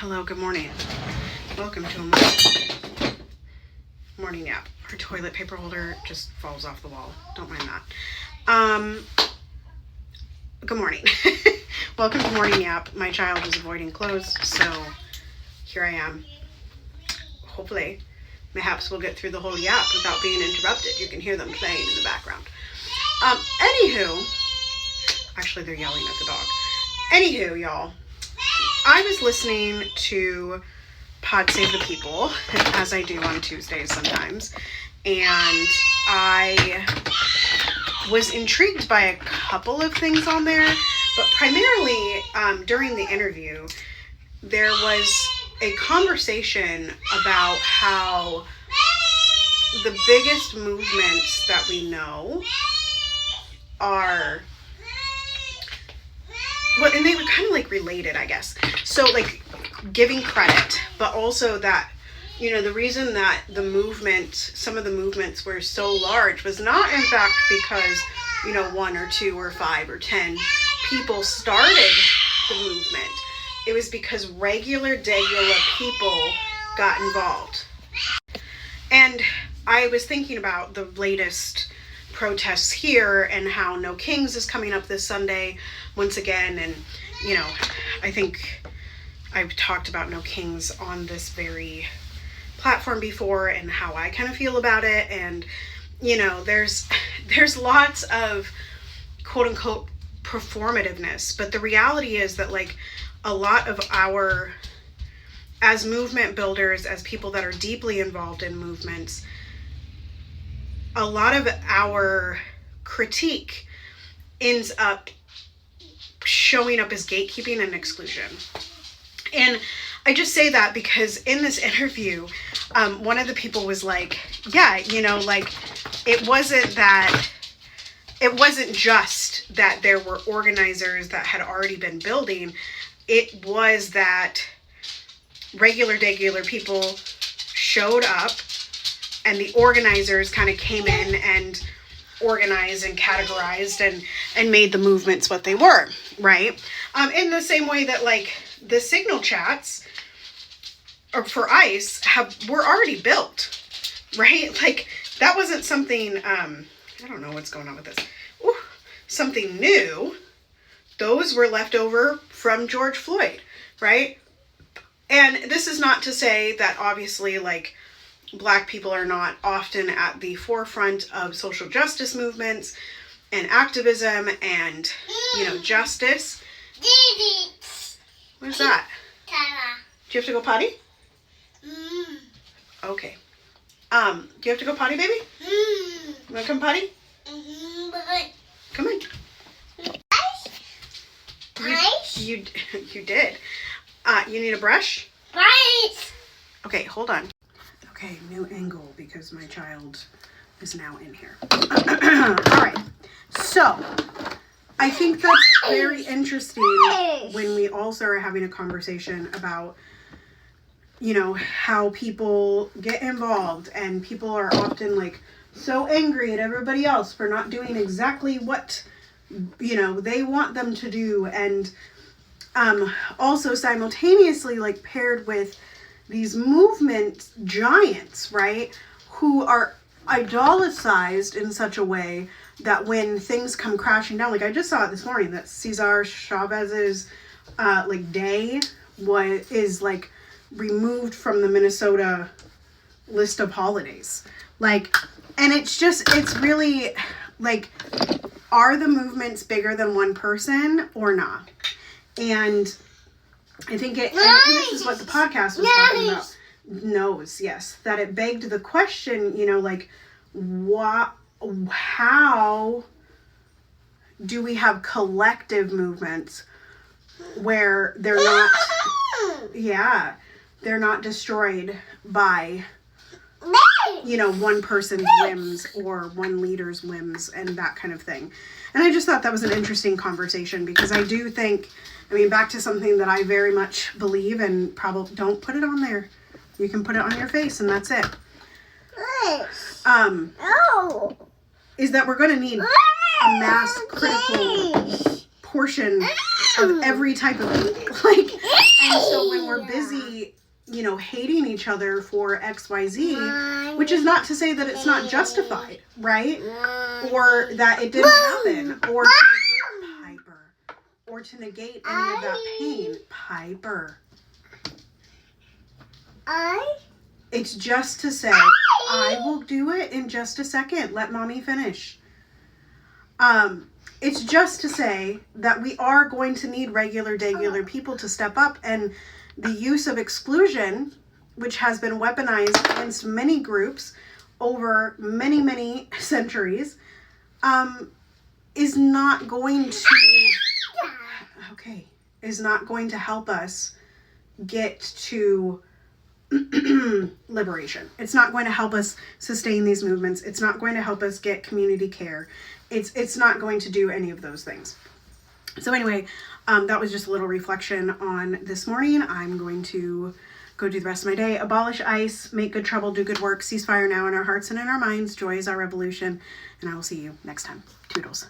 Hello, good morning. Welcome to a morning yap. Our toilet paper holder just falls off the wall. Don't mind that. Good morning. Welcome to morning yap. My child is avoiding clothes, so here I am. Hopefully, perhaps we'll get through the whole yap without being interrupted. You can hear them playing in the background. Anywho, actually they're yelling at the dog. Anywho, y'all, I was listening to Pod Save the People, as I do on Tuesdays sometimes, and I was intrigued by a couple of things on there, but primarily during the interview, there was a conversation about how the biggest movements that we know are, well, and they were kind of like related, I guess. So like giving credit, but also that, you know, the reason that the movement, some of the movements were so large was not in fact because, you know, 1 or 2 or 5 or 10 people started the movement. It was because regular people got involved. And I was thinking about the latest protests here and how No Kings is coming up this Sunday once again. And, you know, I think I've talked about No Kings on this very platform before and how I kind of feel about it. And, you know, there's lots of quote unquote performativeness, but the reality is that like a lot of our, as movement builders, as people that are deeply involved in movements, a lot of our critique ends up showing up as gatekeeping and exclusion. And I just say that because in this interview, one of the people was like, yeah, you know, like it wasn't just that there were organizers that had already been building. It was that regular people showed up and the organizers kind of came in and organized and categorized and made the movements what they were, right? In the same way that like the signal chats or for ICE were already built, right? Like that wasn't something, I don't know what's going on with this. Ooh, something new. Those were left over from George Floyd, right? And this is not to say that obviously like Black people are not often at the forefront of social justice movements and activism and, you know, justice. What's that? Do you have to go potty? Okay. Do you have to go potty, baby? You want to come potty? Come on. You did. You need a brush? Okay, hold on. Okay, new angle because my child is now in here. All right. So, I think that's very interesting when we also are having a conversation about, you know, how people get involved and people are often like so angry at everybody else for not doing exactly what, you know, they want them to do. And also simultaneously like paired with these movement giants, right, who are idolicized in such a way that when things come crashing down, like I just saw it this morning that Cesar Chavez's like day is like removed from the Minnesota list of holidays. Like, and it's really like, are the movements bigger than one person or not? And I think and this is what the podcast was talking about. Knows, yes. That it begged the question, you know, like, how do we have collective movements where they're not, they're not destroyed by, you know, one person's whims or one leader's whims and that kind of thing. And I just thought that was an interesting conversation because I do think, I mean, back to something that I very much believe and probably don't put it on there. You can put it on your face and that's it. Is that we're going to need a mass critical portion of every type of like, And so when we're busy, you know, hating each other for XYZ, which is not to say that it's not justified, right? Or that it didn't happen, or to negate Piper, or to negate any of that pain. Piper. It's just to say, I will do it in just a second. Let mommy finish. It's just to say that we are going to need regular people to step up, and the use of exclusion, which has been weaponized against many groups over many, many centuries, is not going to help us get to liberation. It's not going to help us sustain these movements. It's not going to help us get community care. It's not going to do any of those things. So anyway, that was just a little reflection on this morning. I'm going to go do the rest of my day. Abolish ICE, make good trouble, do good work, ceasefire now in our hearts and in our minds. Joy is our revolution. And I will see you next time. Toodles.